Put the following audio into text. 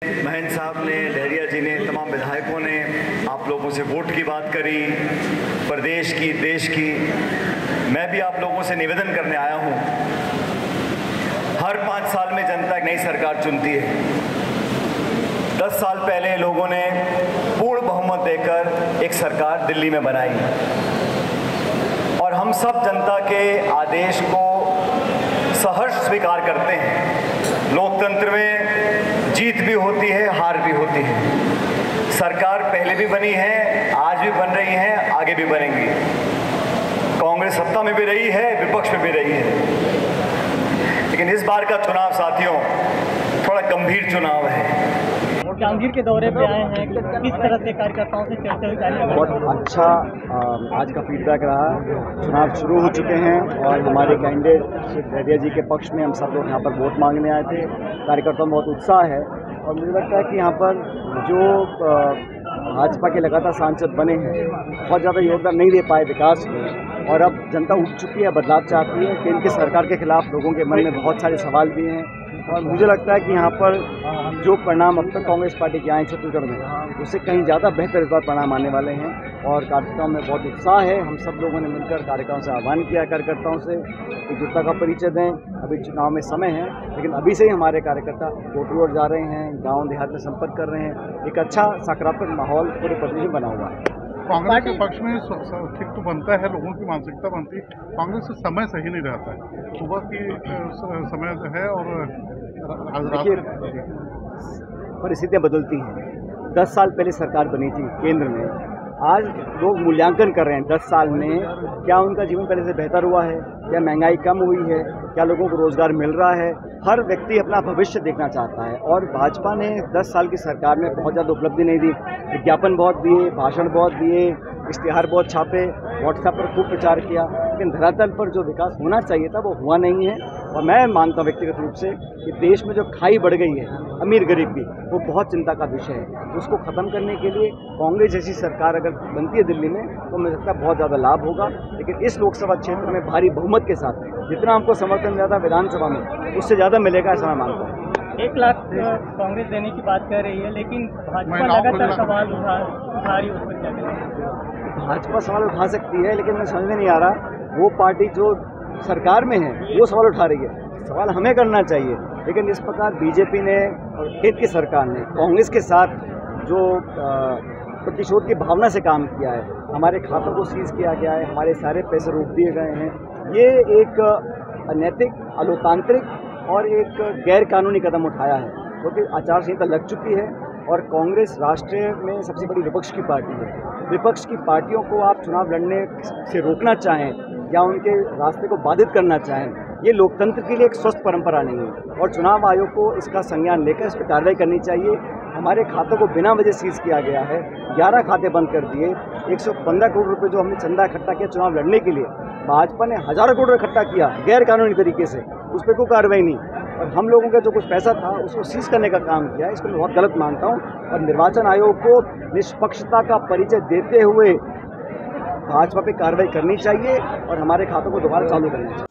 महंत साहब ने, लहरिया जी ने, तमाम विधायकों ने आप लोगों से वोट की बात करी, प्रदेश की, देश की। मैं भी आप लोगों से निवेदन करने आया हूं। हर 5 साल में जनता एक नई सरकार चुनती है। 10 साल पहले लोगों ने पूर्ण बहुमत देकर एक सरकार दिल्ली में बनाई और हम सब जनता के आदेश को सहर्ष स्वीकार करते हैं। लोकतंत्र में जीत भी होती है, हार भी होती है। सरकार पहले भी बनी है, आज भी बन रही है, आगे भी बनेंगी। कांग्रेस सत्ता में भी रही है, विपक्ष में भी रही है। लेकिन इस बार का चुनाव साथियों थोड़ा गंभीर चुनाव है। जांगीर के दौरे पे आए हैं, किस तरह से कार्यकर्ताओं से चर्चा हुई? बहुत अच्छा आज का फीडबैक रहा। चुनाव शुरू हो चुके हैं और हमारे कैंडिडेट श्री लहरिया जी के पक्ष में हम सब लोग यहाँ पर वोट मांगने आए थे। कार्यकर्ताओं में बहुत उत्साह है और मुझे लगता है कि यहाँ पर जो भाजपा के लगातार सांसद बने हैं बहुत ज़्यादा योगदान नहीं दे पाए विकास में, और अब जनता उठ चुकी है, बदलाव चाहती है। केंद्र की सरकार के खिलाफ लोगों के मन में बहुत सारे सवाल भी हैं और मुझे लगता है कि यहाँ पर जो परिणाम अब तक कांग्रेस पार्टी के आए छत्तीसगढ़ में, उससे कहीं ज़्यादा बेहतर इस बार परिणाम आने वाले हैं और कार्यकर्ताओं में बहुत उत्साह है। हम सब लोगों ने मिलकर कार्यकर्ताओं से आह्वान किया, कार्यकर्ताओं से एकजुटता का परिचय दें। अभी चुनाव में समय है, लेकिन अभी से ही हमारे कार्यकर्ता रोड टू रोड जा रहे हैं, गाँव देहात में संपर्क कर रहे हैं। एक अच्छा सकारात्मक माहौल पूरे प्रदेश में बना हुआ है। कांग्रेस के पक्ष में ठीक तो बनता है, लोगों की मानसिकता बनती है। कांग्रेस से समय सही नहीं रहता है, सुबह की समय है और परिस्थितियाँ बदलती हैं। 10 साल पहले सरकार बनी थी केंद्र में, आज लोग मूल्यांकन कर रहे हैं 10 साल में क्या उनका जीवन पहले से बेहतर हुआ है, क्या महंगाई कम हुई है, क्या लोगों को रोजगार मिल रहा है। हर व्यक्ति अपना भविष्य देखना चाहता है और भाजपा ने 10 साल की सरकार में बहुत ज़्यादा उपलब्धि नहीं दी। विज्ञापन बहुत दिए, भाषण बहुत दिए, इश्तिहार बहुत छापे, व्हाट्सएप पर खूब प्रचार किया, लेकिन धरातल पर जो विकास होना चाहिए था वो हुआ नहीं है। और मैं मानता हूँ व्यक्तिगत रूप से कि देश में जो खाई बढ़ गई है अमीर गरीब की, वो बहुत चिंता का विषय है। उसको ख़त्म करने के लिए कांग्रेस जैसी सरकार अगर बनती है दिल्ली में तो मुझे लगता है बहुत ज़्यादा लाभ होगा। लेकिन इस लोकसभा क्षेत्र में भारी बहुमत के साथ जितना हमको समर्थन मिला था विधानसभा में, उससे ज़्यादा मिलेगा ऐसा मैं मानता हूँ। 1 लाख कांग्रेस देने की बात कर रही है, लेकिन भाजपा लगातार सवाल उठा रही है, उस पर क्या करें? भाजपा सवाल उठा सकती है, लेकिन मैं समझ में नहीं आ रहा वो पार्टी जो सरकार में है वो सवाल उठा रही है। सवाल हमें करना चाहिए, लेकिन इस प्रकार बीजेपी ने और केंद्र की सरकार ने कांग्रेस के साथ जो प्रतिशोध की भावना से काम किया है, हमारे खातों को सीज किया गया है, हमारे सारे पैसे रोक दिए गए हैं, ये एक अनैतिक, अलोकतांत्रिक और एक गैर कानूनी कदम उठाया है, क्योंकि आचार संहिता लग चुकी है और कांग्रेस राष्ट्र में सबसे बड़ी विपक्ष की पार्टी है। विपक्ष की पार्टियों को आप चुनाव लड़ने से रोकना चाहें या उनके रास्ते को बाधित करना चाहें, ये लोकतंत्र के लिए एक स्वस्थ परंपरा नहीं है और चुनाव आयोग को इसका संज्ञान लेकर इस पर कार्रवाई करनी चाहिए। हमारे खातों को बिना वजह सीज किया गया है, 11 खाते बंद कर दिए। 115 करोड़ रुपए जो हमने चंदा इकट्ठा किया चुनाव लड़ने के लिए, भाजपा ने हजारों करोड़ इकट्ठा किया गैर कानूनी तरीके से, उस पर कोई कार्रवाई नहीं। और हम लोगों का जो कुछ पैसा था उसको सीज करने का काम किया, इसको मैं बहुत गलत मानता हूँ। और निर्वाचन आयोग को निष्पक्षता का परिचय देते हुए भाजपा पे कार्रवाई करनी चाहिए और हमारे खातों को दोबारा चालू करना चाहिए।